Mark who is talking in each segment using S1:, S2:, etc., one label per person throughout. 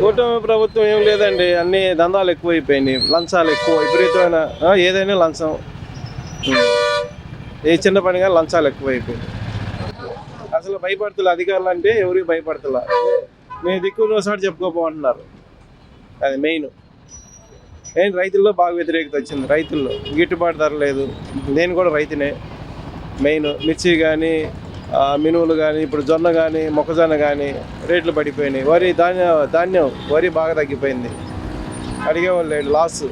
S1: కూటమి ప్రభుత్వం ఏం లేదండి, అన్ని దందాలు ఎక్కువైపోయినాయి, లంచాలు ఎక్కువ, విపరీతమైన ఏదైనా లంచం, ఏ చిన్న పనిగా లంచాలు ఎక్కువైపోయినాయి. అసలు భయపడుతులే అధికారులు అంటే ఎవరికి భయపడుతులా, మేము దిక్కు సాటి చెప్పుకోపోమంటున్నారు. అది మెయిన్. ఏంటి రైతుల్లో బాగా వ్యతిరేకత వచ్చింది, రైతుల్లో గిట్టుబాటు ధర లేదు. నేను కూడా రైతునే. మెయిన్ మిర్చి కానీ మినువులు కానీ ఇప్పుడు జొన్న కానీ మొక్కజొన్న కానీ రేట్లు పడిపోయినాయి. ధాన్యం వరి బాగా తగ్గిపోయింది, అడిగేవాళ్ళు లేదు, లాస్.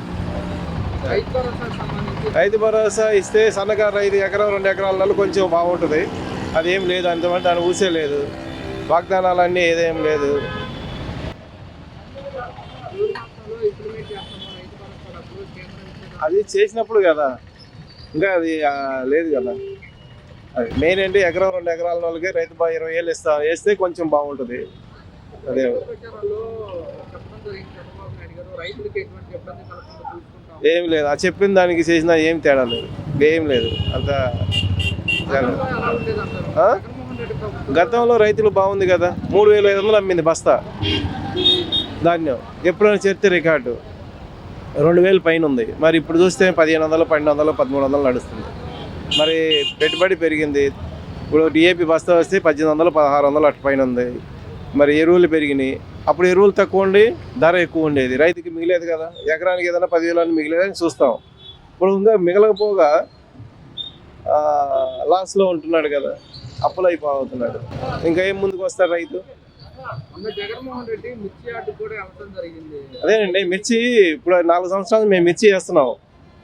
S1: రైతు భరోసా ఇస్తే సన్నకారు రైతు ఎకరం 2 ఎకరాల కొంచెం బాగుంటుంది. అదేం లేదు, అంతమంది దాన్ని ఊసే లేదు, వాగ్దానాలన్నీ ఏదేం లేదు. అది చేసినప్పుడు కదా, ఇంకా అది లేదు కదా. అది మెయిన్ ఏంటి, ఎకరం 2 ఎకరాల వాళ్ళకి రైతు 20,000 వేస్తే కొంచెం బాగుంటుంది. అదే ఏం లేదు, ఆ చెప్పిన దానికి చేసినా ఏం తేడా లేదు, ఏం లేదు అంత. గతంలో రైతులు బాగుంది కదా, 3,500 అమ్మింది బస్తా ధాన్యం, ఎప్పుడైనా చరిత్ర రికార్డు. 2,000 పైన ఉంది. మరి ఇప్పుడు చూస్తే 1,500, 1,200, 1,300 నడుస్తుంది. మరి పెట్టుబడి పెరిగింది. ఇప్పుడు డిఏపి బస్తా వస్తే 1,800, 1,600 అటు పైన ఉంది. మరి ఎరువులు పెరిగినాయి. అప్పుడు ఎరువులు తక్కువ ఉండి ధర ఎక్కువ ఉండేది, రైతుకి మిగిలేదు కదా. ఎకరానికి ఏదైనా 10,000 మిగిలేదని చూస్తాం. ఇప్పుడు ఇంకా మిగలకపోగా లాస్లో ఉంటున్నాడు కదా, అప్పులు అయిపోతున్నాడు. ఇంకా ఏం ముందుకు వస్తాడు రైతు? అదేనండి, మిర్చి ఇప్పుడు 4 సంవత్సరాలు మేము మిర్చి చేస్తున్నాం.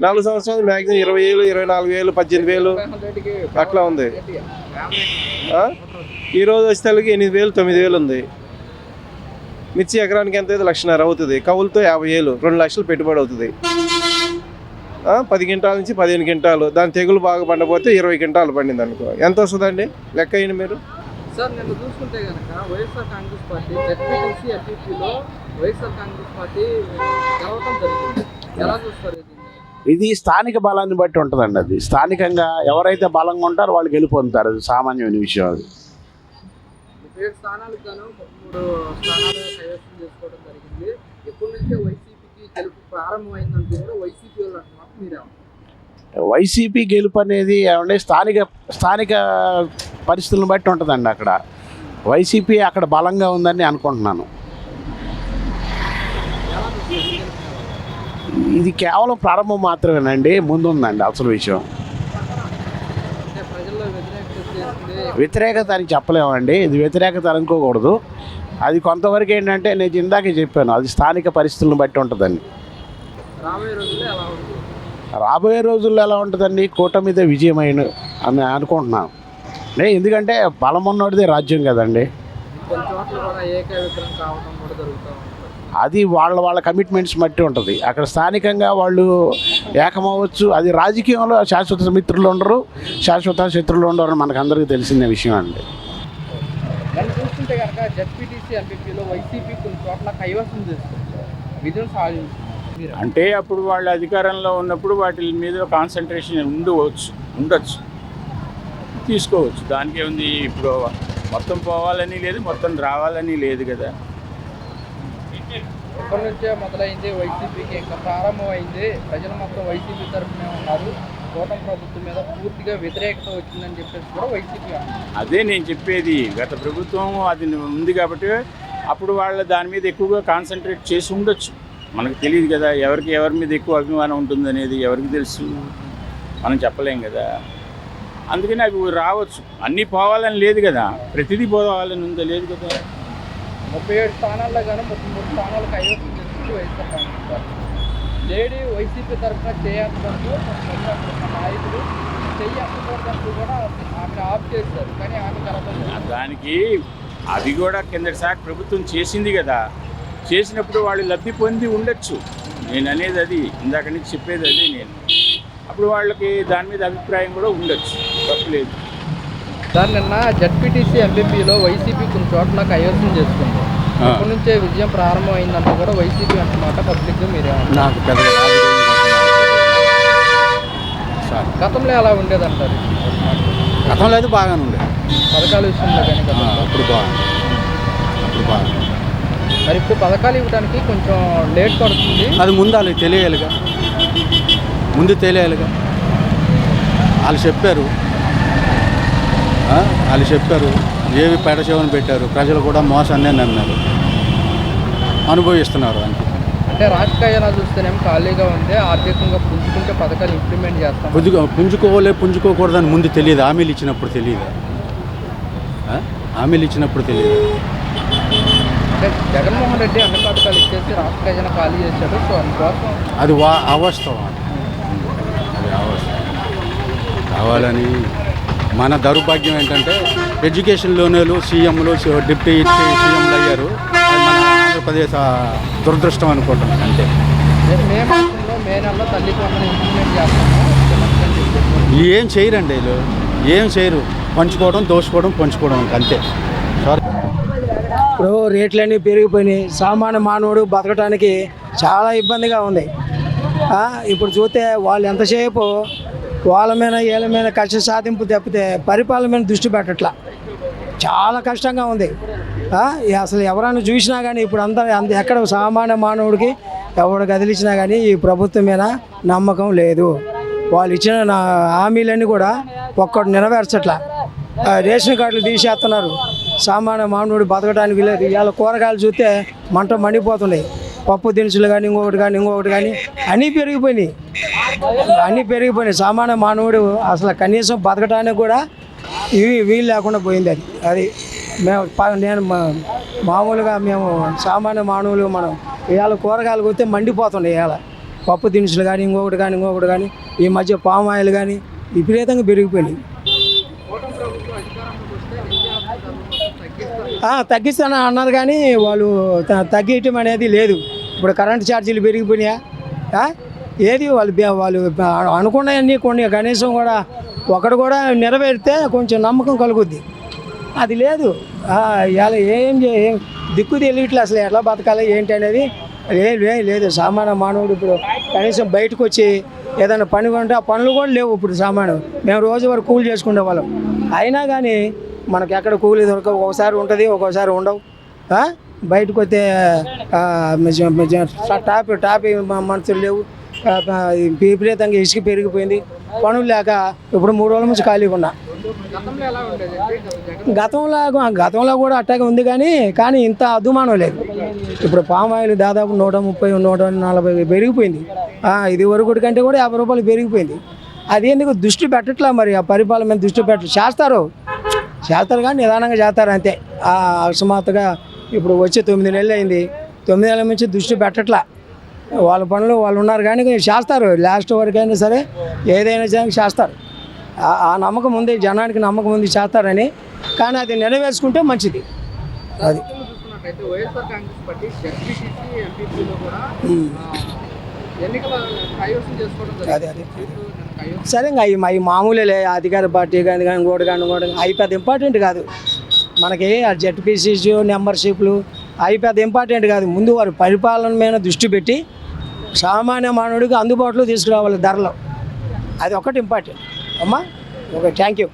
S1: 4 సంవత్సరాలు మ్యాక్సిమం 20,000, 24,000, 18,000 అట్లా ఉంది. ఈరోజు వచ్చేసరికి 8,000, 9,000 ఉంది. మిర్చి ఎకరానికి ఎంత అయితే 1,50,000 అవుతుంది. కవులతో 50,000, 2 లక్షలు పెట్టుబడి అవుతుంది. 10 క్వింటాల నుంచి 15 క్వింటాలు, దాని తెగులు బాగా పండపోతే 20 క్వింటాలు పండింది అనుకో, ఎంత వస్తుందండి లెక్క అయ్యింది మీరు?
S2: సార్ నిన్న చూసుకుంటే కనుక వైఎస్ఆర్ కాంగ్రెస్ పార్టీ జెడ్పీటీసీ ఎంపీపీలో వైఎస్ఆర్ కాంగ్రెస్ పార్టీ గెలవడం జరిగింది. ఎలా చూస్తారు
S3: ఇది? స్థానిక బలాన్ని బట్టి ఉంటుందండి. అది స్థానికంగా ఎవరైతే బలంగా ఉంటారో వాళ్ళు గెలుపొందుతారు. అది సామాన్యమైన విషయం. అది
S2: 37 స్థానాలకు గాను 33 స్థానాలు కైవసం చేసుకోవడం జరిగింది. ఎప్పటి నుంచే వైసీపీకి గెలుపు ప్రారంభమైందంటే కూడా వైసీపీ వాళ్ళు అంటున్నారు, మీరేమో
S3: వైసీపీ గెలుపు అనేది ఏమంటే స్థానిక పరిస్థితులను బట్టి ఉంటుందండి. అక్కడ వైసీపీ అక్కడ బలంగా ఉందని అనుకుంటున్నాను. ఇది కేవలం ప్రారంభం మాత్రమేనండి, ముందుందండి అసలు విషయం. వ్యతిరేకత అని చెప్పలేమండి, ఇది వ్యతిరేకత అనుకోకూడదు. అది కొంతవరకు ఏంటంటే నేను ఇందాకే చెప్పాను, అది స్థానిక పరిస్థితులను బట్టి ఉంటుందండి. రాబోయే రోజుల్లో ఎలా ఉంటుందండి? కూటమి మీద విజయమైన అని అనుకుంటున్నాను. ఎందుకంటే బలం ఉన్నోడిదే రాజ్యం కదండి. అది వాళ్ళ కమిట్మెంట్స్ బట్టి ఉంటుంది. అక్కడ స్థానికంగా వాళ్ళు ఏకమవచ్చు. అది రాజకీయంలో శాశ్వత మిత్రులు ఉండరు, శాశ్వత శత్రువులు ఉండరు అని మనకు అందరికీ తెలిసిన విషయం అండి.
S2: చూస్తుంటే కనుక జెడ్పీటీసీ ఎంపీపీలో వైసీపీ కొన్ని చోట్ల కైవసం చేస్తుంది, విజయం సాధించింది.
S4: అంటే అప్పుడు వాళ్ళ అధికారంలో ఉన్నప్పుడు వాటి మీద కాన్సన్ట్రేషన్ ఉండొచ్చు, తీసుకోవచ్చు. దానికి ఏముంది? ఇప్పుడు మొత్తం పోవాలని లేదు, మొత్తం రావాలని లేదు కదా.
S2: ఎప్పటి నుంచే మొదలైంది వైసీపీకి, ఇంకా ప్రారంభమైంది. ప్రజలు మొత్తం వైసీపీ తరఫునే ఉన్నారు. కూటమి ప్రభుత్వం మీద పూర్తిగా వ్యతిరేకత వచ్చిందని చెప్పేసి కూడా వైసీపీ అన్నారు.
S4: అదే నేను చెప్పేది. గత ప్రభుత్వం అది ఉంది కాబట్టి అప్పుడు వాళ్ళ దాని మీద ఎక్కువగా కాన్సన్ట్రేట్ చేసి ఉండొచ్చు. మనకు తెలియదు కదా, ఎవరి మీద ఎక్కువ అభిమానం ఉంటుందనేది ఎవరికి తెలుసు, మనం చెప్పలేం కదా. అందుకని అవి రావచ్చు. అన్నీ పోవాలని లేదు కదా, ప్రతిదీ పోవాలని ఉందా? లేదు కదా.
S2: 37 స్థానాల్లో కానీ 33 స్థానాలు కైవసం చేసుకుంటూ YSR Congress party lady YCP తరఫున చేయాలంటూ నాయకులు చెయ్యకూడదంటూ కూడా ఆమెను ఆఫ్ చేశారు. కానీ ఆమె కలపలేదు.
S4: దానికి అది కూడా కిందటిసారి ప్రభుత్వం చేసింది కదా. చేసినప్పుడు వాళ్ళు లబ్ధి పొంది ఉండొచ్చు. నేను అనేది అది, ఇందాక నుంచి చెప్పేది అదే. నేను అప్పుడు వాళ్ళకి దాని మీద అభిప్రాయం కూడా ఉండొచ్చు, తప్పలేదు.
S2: సార్ నిన్న జెడ్పీటీసీ ఎంపీపీలో వైసీపీ కొన్ని చోట్ల కైవసం చేసుకుంది. అప్పటి నుంచే విజయం ప్రారంభమైందంటూ కూడా వైసీపీ అంటున్నమాట పబ్లిక్గా మీరే
S3: నాకు
S2: గతంలో ఎలా ఉండేదంటారు?
S3: గతంలో అయితే బాగానే ఉండేది,
S2: పథకాల విషయంలో కానీ
S3: ఇప్పుడు బాగుంది.
S5: ఇప్పుడు బాగా.
S2: మరి ఇప్పుడు పథకాలు ఇవ్వడానికి కొంచెం లేట్ పడుతుంది.
S5: అది ముందు వాళ్ళకి తెలియాలిగా, వాళ్ళు చెప్పారు ఏవి పెడచేవని పెట్టారు, ప్రజలు కూడా మోసాన్నే నమ్మారు, అనుభవిస్తున్నారు అంతే.
S2: అంటే రాజకీయాలు చూస్తేనేమో ఖాళీగా ఉంది, ఆర్థికంగా పుంజుకుంటే పథకాలు ఇంప్లిమెంట్ చేస్తాం.
S5: పుంజుకోకూడదని ముందు తెలియదు, హామీలు ఇచ్చినప్పుడు తెలియదు.
S2: అంటే జగన్మోహన్ రెడ్డి అన్ని పథకాలు ఇచ్చేసి రాష్ట్ర ఖజానా ఖాళీ చేశాడు. సో అందుకోసం
S5: అది అవాస్తవం, కావాలని. మన దౌర్భాగ్యం ఏంటంటే ఎడ్యుకేషన్ లోనేలు సీఎంలు, డిప్యూటీ సీఎంలు అయ్యారు. అది మన ఆంధ్రప్రదేశ్ దురదృష్టం అనుకుంటున్నాను అంతే.
S2: మే మాసంలో మే నెలలో తల్లికి వందనం ఇంప్లిమెంట్ చేస్తాము.
S5: ఏం చేయరండి వీళ్ళు, ఏం చేయరు. పంచుకోవడం అంతే.
S6: ఇప్పుడు రేట్లన్నీ పెరిగిపోయినాయి, సామాన్య మానవుడు బతకడానికి చాలా ఇబ్బందిగా ఉంది. ఇప్పుడు చూస్తే వాళ్ళు ఎంతసేపు వాళ్ళ మీద వీళ్ళ మీద కష్ట సాధింపు తప్పితే పరిపాలన మీద దృష్టి పెట్టట్లా, చాలా కష్టంగా ఉంది. అసలు ఎవరైనా చూసినా కానీ ఇప్పుడు ఎక్కడ సామాన్య మానవుడికి ఎవరు కదిలించినా కానీ ఈ ప్రభుత్వం మీద నమ్మకం లేదు. వాళ్ళు ఇచ్చిన హామీలన్నీ కూడా ఒక్కటి నెరవేర్చట్లా. రేషన్ కార్డులు తీసేస్తున్నారు, సామాన్య మానవుడు బతకడానికి లేదు. ఇవాళ కూరగాయలు చూస్తే మంట మండిపోతున్నాయి. పప్పు దినుసులు కానీ ఇంకొకటి కానీ అన్నీ పెరిగిపోయినాయి. సామాన్య మానవుడు అసలు కనీసం బతకడానికి కూడా వీలు లేకుండా పోయింది. అది నేను మామూలుగా మేము సామాన్య మానవులు మనం ఇవాళ కూరగాయలు కొస్తే మండిపోతున్నాయి. ఇవాళ పప్పు దినుసులు కానీ ఇంకొకటి కానీ ఈ మధ్య పామ్ ఆయిల్ కానీ విపరీతంగా పెరిగిపోయినాయి. తగ్గిస్తానని అన్నారు కానీ వాళ్ళు తగ్గించడం అనేది లేదు. ఇప్పుడు కరెంటు ఛార్జీలు పెరిగిపోయినాయా? ఏది వాళ్ళు అనుకున్నాయన్నీ కొన్ని కనీసం కూడా ఒకటి కూడా నెరవేరితే కొంచెం నమ్మకం కలుగుద్ది. అది లేదు. ఇవాళ ఏం దిక్కు తెలియట్లే అసలు ఎట్లా బతకాలి ఏంటి అనేది లేదు. సామాన్య మానవుడు ఇప్పుడు కనీసం బయటకు వచ్చి ఏదైనా పని కొంటే ఆ పనులు కూడా లేవు. ఇప్పుడు సామాన్యం మేము రోజు వరకు కూలి చేసుకునే వాళ్ళం, అయినా కానీ మనకి ఎక్కడ కూలి దొరకవు. ఒకసారి ఉంటుంది, ఒక్కోసారి ఉండవు. బయటకు వస్తే టాపీ మనుషులు లేవు. విపరీతంగా ఇసుక పెరిగిపోయింది, పనులు లేక ఇప్పుడు 3 రోజుల నుంచి ఖాళీగా ఉన్నా. గతంలో కూడా అట్టాగే ఉంది కానీ ఇంత అదుమానం లేదు. ఇప్పుడు పామ్ ఆయిల్ దాదాపు 130, 140 పెరిగిపోయింది. ఇది వరకు కంటే కూడా 50 రూపాయలు పెరిగిపోయింది. అది ఎందుకు దృష్టి పెట్టట్లా మరి, ఆ పరిపాలన మీద దృష్టి చేస్తారు కానీ నిదానంగా చేస్తారు అంతే. అకస్మాత్తుగా ఇప్పుడు వచ్చి 9 నెలలు అయింది, 9 నెలల నుంచి దృష్టి పెట్టట్లా. వాళ్ళ పనులు వాళ్ళు ఉన్నారు కానీ చేస్తారు. లాస్ట్ వరకు అయినా సరే ఏదైనా చేస్తారు. ఆ నమ్మకం ఉంది, జనానికి నమ్మకం ఉంది చేస్తారని. కానీ అది నెరవేర్చుకుంటే మంచిది. అది అదే సరే. ఇంకా అవి మామూలే, అధికార పార్టీ కానీ ఇంకోటి అవి పెద్ద ఇంపార్టెంట్ కాదు మనకి. ఆ జెడ్పీసీసీ మెంబర్షిప్లు అవి పెద్ద ఇంపార్టెంట్ కాదు. ముందు వారి పరిపాలన మీద దృష్టి పెట్టి సామాన్య మానవుడికి అందుబాటులో తీసుకురావాలి ధరలో, అది ఒకటి ఇంపార్టెంట్ అమ్మా. Okay, thank you.